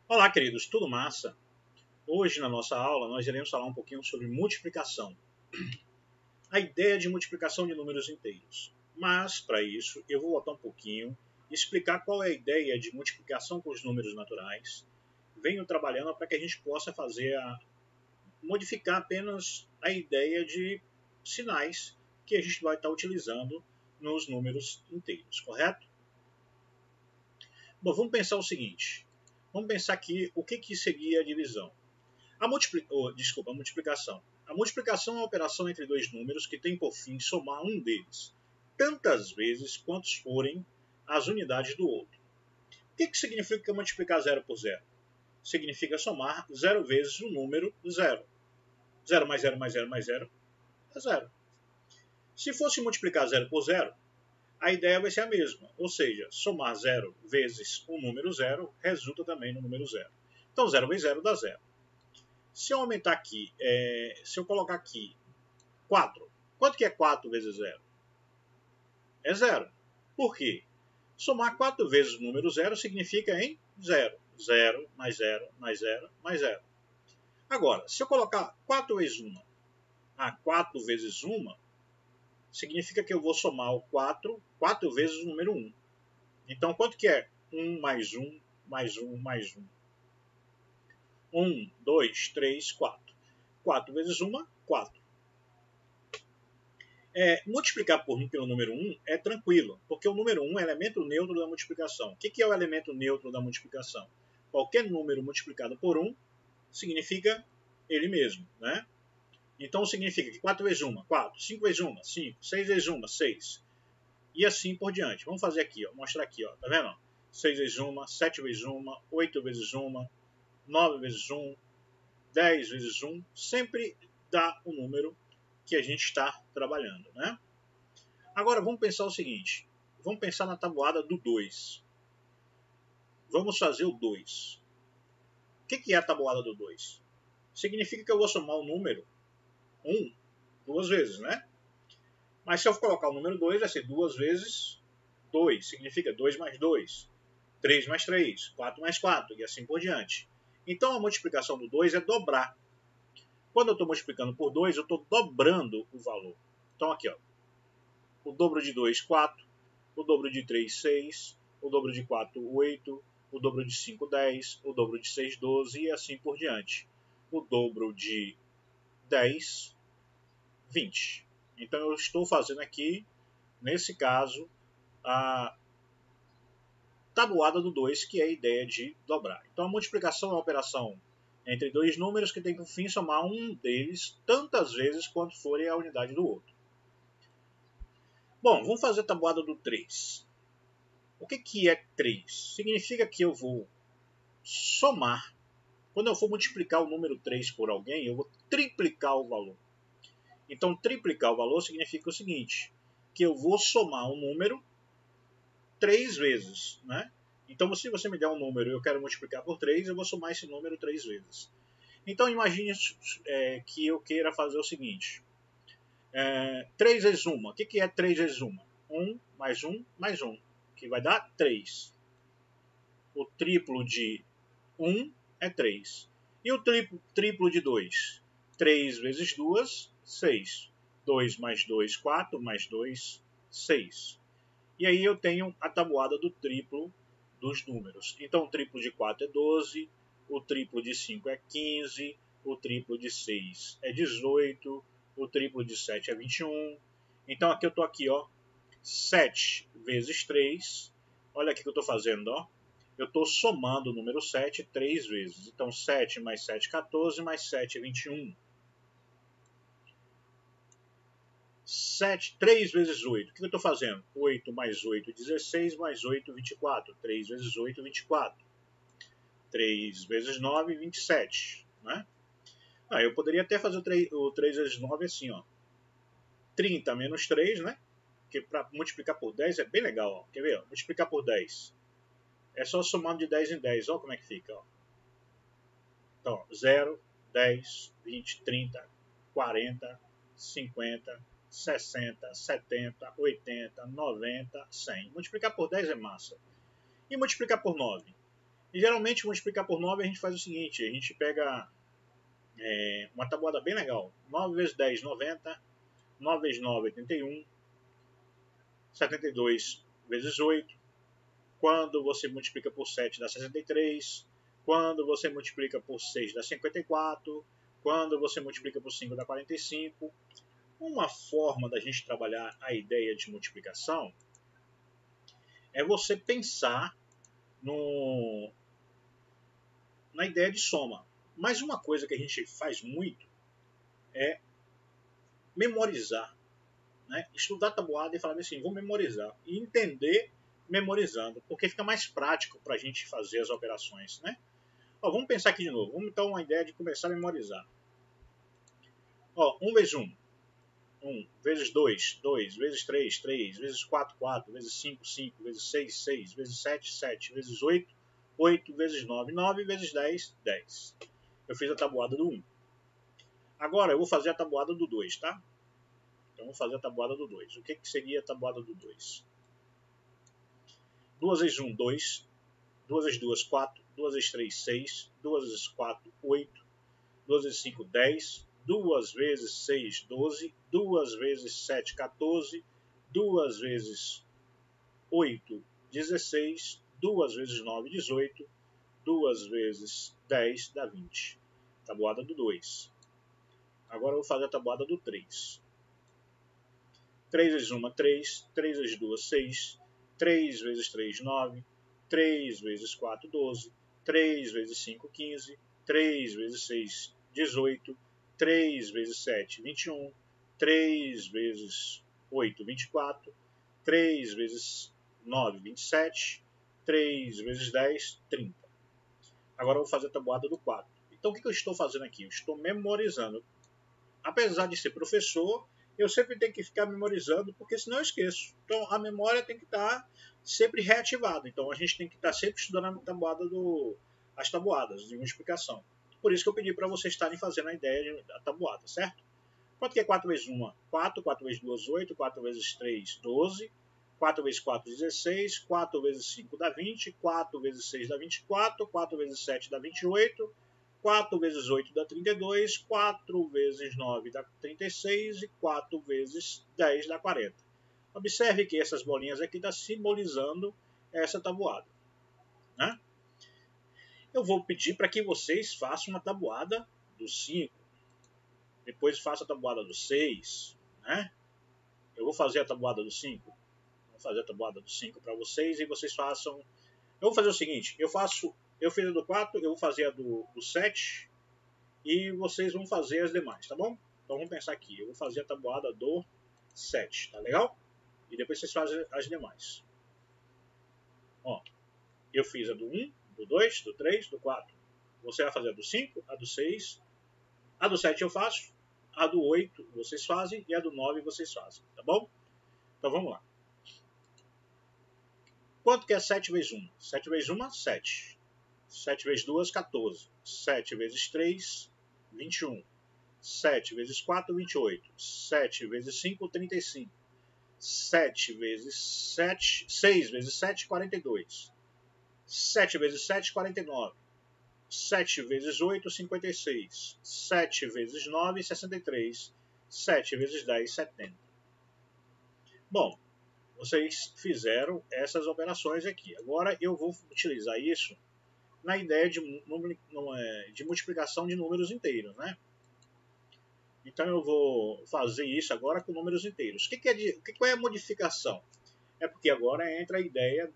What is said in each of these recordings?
Olá, queridos, tudo massa? Hoje, na nossa aula, nós iremos falar um pouquinho sobre multiplicação. A ideia de multiplicação de números inteiros. Mas, para isso, eu vou voltar um pouquinho e explicar qual é a ideia de multiplicação com os números naturais. Venho trabalhando para que a gente possa modificar apenas a ideia de sinais que a gente vai estar utilizando nos números inteiros, correto? Bom, vamos pensar o seguinte. Vamos pensar aqui o que seria a divisão. A multiplicação. A multiplicação é uma operação entre dois números que tem por fim somar um deles, tantas vezes quantos forem as unidades do outro. O que significa multiplicar 0 por 0? Significa somar 0 vezes o número 0. 0 mais 0 mais 0 mais 0 é 0. Se fosse multiplicar 0 por 0, a ideia vai ser a mesma, ou seja, somar 0 vezes o número 0 resulta também no número 0. Então 0 vezes 0 dá 0. Se eu aumentar aqui, se eu colocar aqui 4, quanto que é 4 vezes 0? É 0. Por quê? Somar 4 vezes o número 0 significa em 0. 0 mais 0 mais 0 mais 0. Agora, se eu colocar 4 vezes 1, 4 vezes 1, significa que eu vou somar o 4 vezes o número 1. Então, quanto que é 1 mais 1 mais 1 mais 1? 1, 2, 3, 4. 4 vezes 1, 4. Multiplicar por 1 pelo número 1 é tranquilo, porque o número 1 é elemento neutro da multiplicação. O que é o elemento neutro da multiplicação? Qualquer número multiplicado por 1 significa ele mesmo, né? Então significa que 4 vezes 1, 4, 5 vezes 1, 5, 6 vezes 1, 6. E assim por diante. Vamos fazer aqui, ó, mostrar aqui, ó, tá vendo? 6 vezes 1, 7 vezes 1, 8 vezes 1, 9 vezes 1, 10 vezes 1, sempre dá o número que a gente está trabalhando, né? Agora vamos pensar o seguinte, vamos pensar na tabuada do 2. Vamos fazer o 2. O que é a tabuada do 2? Significa que eu vou somar o número 1 duas vezes, né? Mas se eu colocar o número 2, vai ser 2 vezes 2, significa 2 mais 2, 3 mais 3, 4 mais 4 e assim por diante. Então a multiplicação do 2 é dobrar. Quando eu estou multiplicando por 2, eu estou dobrando o valor. Então aqui, ó, o dobro de 2, 4, o dobro de 3, 6, o dobro de 4, 8, o dobro de 5, 10, o dobro de 6, 12 e assim por diante. O dobro de 10, 20. Então eu estou fazendo aqui, nesse caso, a tabuada do 2, que é a ideia de dobrar. Então a multiplicação é uma operação entre dois números que tem por fim somar um deles tantas vezes quanto forem a unidade do outro. Bom, vamos fazer a tabuada do 3. O que é 3? Significa que eu vou somar. Quando eu for multiplicar o número 3 por alguém, eu vou triplicar o valor. Então, triplicar o valor significa o seguinte, que eu vou somar um número 3 vezes, né? Então, se você me der um número e eu quero multiplicar por 3, eu vou somar esse número 3 vezes. Então, imagine que eu queira fazer o seguinte. 3 vezes 1. O que é 3 vezes 1? 1 mais 1 mais 1, que vai dar 3. O triplo de 1 é 3. E o triplo de 2? 3 vezes 2, 6. 2 mais 2, 4, mais 2, 6. E aí eu tenho a tabuada do triplo dos números. Então o triplo de 4 é 12, o triplo de 5 é 15, o triplo de 6 é 18, o triplo de 7 é 21. Então aqui eu estou aqui, ó, 7 vezes 3. Olha aqui que eu estou fazendo, ó. Eu estou somando o número 7 3 vezes. Então 7 mais 7, 14, mais 7 é 21. 3 vezes 8. O que eu estou fazendo? 8 mais 8, 16, mais 8, 24. 3 vezes 8, 24. 3 vezes 9, 27. Né? Eu poderia até fazer o 3 vezes 9 assim, ó. 30 menos 3, né? Que para multiplicar por 10 é bem legal. Ó. Quer ver? Ó? Multiplicar por 10. É só somando de 10 em 10. Olha como é que fica. Ó. Então, 0, 10, 20, 30, 40, 50, 60, 70, 80, 90, 100. Multiplicar por 10 é massa. E multiplicar por 9? E geralmente, multiplicar por 9, a gente faz o seguinte, a gente pega uma tabuada bem legal. 9 vezes 10, 90. 9 vezes 9, 81. 72 vezes 8. Quando você multiplica por 7, dá 63. Quando você multiplica por 6, dá 54. Quando você multiplica por 5, dá 45. Uma forma da gente trabalhar a ideia de multiplicação é você pensar na ideia de soma. Mas uma coisa que a gente faz muito é memorizar. Né? Estudar tabuada e falar assim, vou memorizar. E entender memorizando, porque fica mais prático para a gente fazer as operações. Né? Ó, vamos pensar aqui de novo. Vamos então uma ideia de começar a memorizar. Ó, 1 vezes 1. 1 vezes 2, 2, vezes 3, 3, vezes 4, 4, vezes 5, 5, vezes 6, 6, vezes 7, 7, vezes 8, 8, vezes 9, 9, vezes 10, 10. Eu fiz a tabuada do 1. Agora eu vou fazer a tabuada do 2, tá? Então vou fazer a tabuada do 2. O que seria a tabuada do 2? 2 vezes 1, 2. 2 vezes 2, 4. 2 vezes 3, 6. 2 vezes 4, 8. 2 vezes 5, 10. 2 vezes 6, 12. 2 vezes 7, 14. 2 vezes 8, 16. 2 vezes 9, 18. 2 vezes 10 dá 20. Tabuada do 2. Agora eu vou fazer a tabuada do 3. 3 vezes 1, 3. 3 vezes 2, 6. 3 vezes 3, 9. 3 vezes 4, 12. 3 vezes 5, 15. 3 vezes 6, 18. 3 vezes 7, 21. 3 vezes 8, 24. 3 vezes 9, 27. 3 vezes 10, 30. Agora eu vou fazer a tabuada do 4. Então o que eu estou fazendo aqui? Eu estou memorizando. Apesar de ser professor, eu sempre tenho que ficar memorizando, porque senão eu esqueço. Então a memória tem que estar sempre reativada. Então a gente tem que estar sempre estudando as tabuadas de multiplicação. Por isso que eu pedi para vocês estarem fazendo a ideia da tabuada, certo? Quanto que é 4 vezes 1? 4, 4 vezes 2, 8, 4 vezes 3, 12, 4 vezes 4, 16, 4 vezes 5 dá 20, 4 vezes 6 dá 24, 4 vezes 7 dá 28, 4 vezes 8 dá 32, 4 vezes 9 dá 36 e 4 vezes 10 dá 40. Observe que essas bolinhas aqui estão simbolizando essa tabuada. Né? Eu vou pedir para que vocês façam uma tabuada do 5. Depois faça a tabuada do 6. Né? Eu vou fazer a tabuada do 5. Vou fazer a tabuada do 5 para vocês e vocês façam. Eu vou fazer o seguinte: eu fiz a do 4, eu vou fazer a do 7 e vocês vão fazer as demais, tá bom? Então vamos pensar aqui. Eu vou fazer a tabuada do 7, tá legal? E depois vocês fazem as demais. Ó, eu fiz a do 1, do 2, do 3, do 4. Você vai fazer a do 5, a do 6, a do 7 eu faço, a do 8 vocês fazem e a do 9 vocês fazem, tá bom? Então vamos lá. Quanto que é 7 vezes 1? 7 vezes 1, 7. 7 vezes 2, 14. 7 vezes 3, 21. 7 vezes 4, 28. 7 vezes 5, 35. 7 vezes 7, 6 vezes 7, 42. 7 vezes 7, 49. 7 vezes 8, 56. 7 vezes 9, 63. 7 vezes 10, 70. Bom, vocês fizeram essas operações aqui. Agora eu vou utilizar isso na ideia de multiplicação de números inteiros, né? Então eu vou fazer isso agora com números inteiros. Qual é a modificação? É porque agora entra a ideia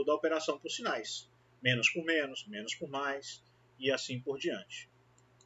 da operação por sinais. Menos por menos, menos por mais e assim por diante.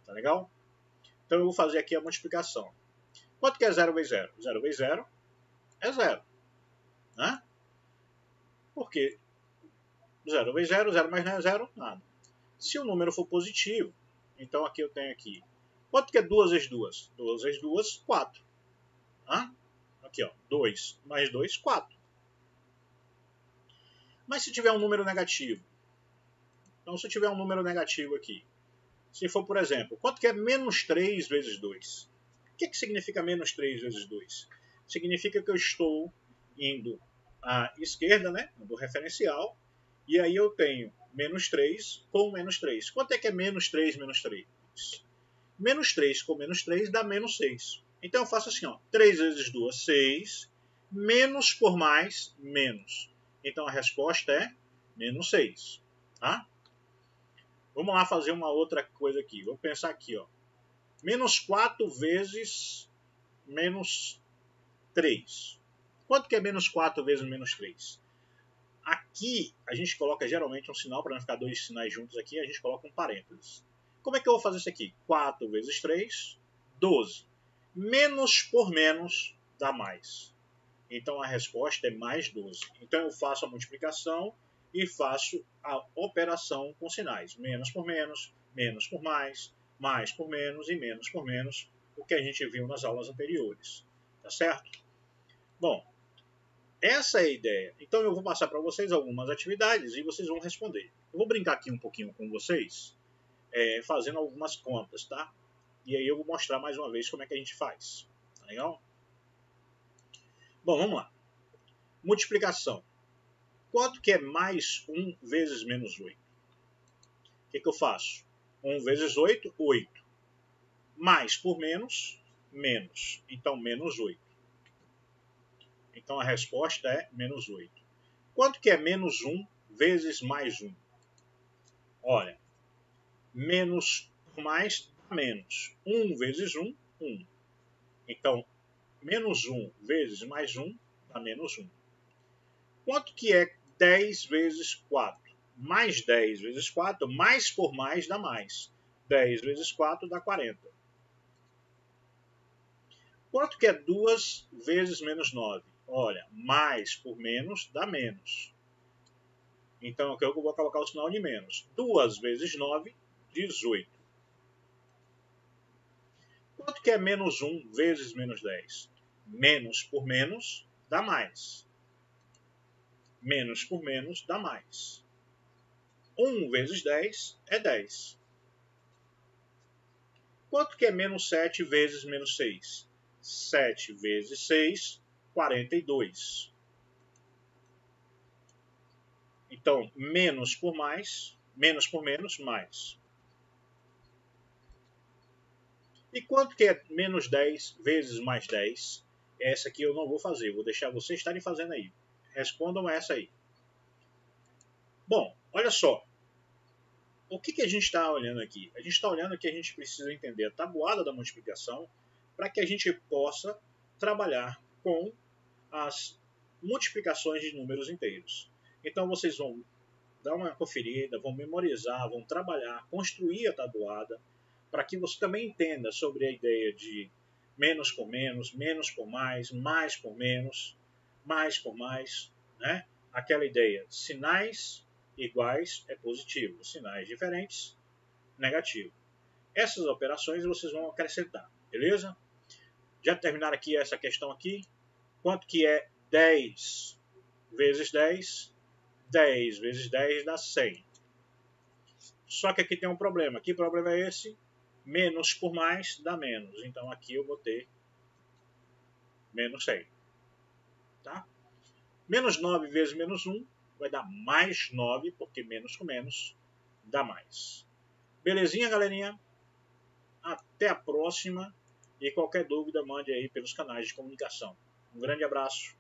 Tá legal? Então eu vou fazer aqui a multiplicação. Quanto que é 0 vezes 0? 0 vezes 0 é 0. Né? Porque 0 vezes 0, 0 mais não é 0, nada. Se o número for positivo, então aqui eu tenho aqui. Quanto que é 2 vezes 2? 2 vezes 2, 4. Tá? Aqui, ó, 2 mais 2, 4. Mas se tiver um número negativo? Então, se eu tiver um número negativo aqui, se for, por exemplo, quanto que é menos 3 vezes 2? O que significa menos 3 vezes 2? Significa que eu estou indo à esquerda, né, do referencial, e aí eu tenho menos 3 com menos 3. Quanto é que é menos 3 menos 3? Menos 3 com menos 3 dá menos 6. Então eu faço assim, ó, 3 vezes 2, 6. Menos por mais, menos. Então a resposta é menos 6. Tá? Vamos lá fazer uma outra coisa aqui. Vou pensar aqui, ó. Menos 4 vezes menos 3. Quanto que é menos 4 vezes menos 3? Aqui a gente coloca geralmente um sinal, para não ficar dois sinais juntos aqui, a gente coloca um parênteses. Como é que eu vou fazer isso aqui? 4 vezes 3, 12. Menos por menos dá mais. Então a resposta é mais 12. Então eu faço a multiplicação e faço a operação com sinais. Menos por mais por menos e menos por menos, o que a gente viu nas aulas anteriores. Tá certo? Bom, essa é a ideia. Então eu vou passar para vocês algumas atividades e vocês vão responder. Eu vou brincar aqui um pouquinho com vocês, fazendo algumas contas, tá? E aí eu vou mostrar mais uma vez como é que a gente faz. Tá legal? Bom, vamos lá. Multiplicação. Quanto que é mais 1 vezes menos 8? O que eu faço? 1 vezes 8, 8. Mais por menos, menos. Então, menos 8. Então, a resposta é menos 8. Quanto que é menos 1 vezes mais 1? Olha, menos por mais dá menos. 1 vezes 1, 1. Então, menos 1 vezes mais 1 dá menos 1. Quanto que é 10 vezes 4? Mais 10 vezes 4, mais por mais dá mais. 10 vezes 4 dá 40. Quanto que é 2 vezes menos 9? Olha, mais por menos dá menos. Então aqui eu vou colocar o sinal de menos. 2 vezes 9, 18. Quanto que é menos 1 vezes menos 10? Menos por menos dá mais. Menos por menos dá mais. 1 vezes 10 é 10. Quanto que é menos 7 vezes menos 6? 7 vezes 6, 42. Então, menos por menos, mais. E quanto que é menos 10 vezes mais 10? Essa aqui eu não vou fazer, vou deixar vocês estarem fazendo aí. Respondam essa aí. Bom, olha só. O que a gente está olhando aqui? A gente está olhando que a gente precisa entender a tabuada da multiplicação para que a gente possa trabalhar com as multiplicações de números inteiros. Então vocês vão dar uma conferida, vão memorizar, vão trabalhar, construir a tabuada, para que você também entenda sobre a ideia de menos por mais por menos, mais por mais, né? Aquela ideia, sinais iguais é positivo, sinais diferentes, negativo. Essas operações vocês vão acrescentar, beleza? Já terminaram aqui essa questão aqui? Quanto que é 10 vezes 10? 10 vezes 10 dá 100. Só que aqui tem um problema. Que problema é esse? Menos por mais dá menos. Então aqui eu vou ter menos 100. Tá? Menos 9 vezes menos 1 vai dar mais 9, porque menos com menos dá mais. Belezinha, galerinha? Até a próxima. E qualquer dúvida, mande aí pelos canais de comunicação. Um grande abraço.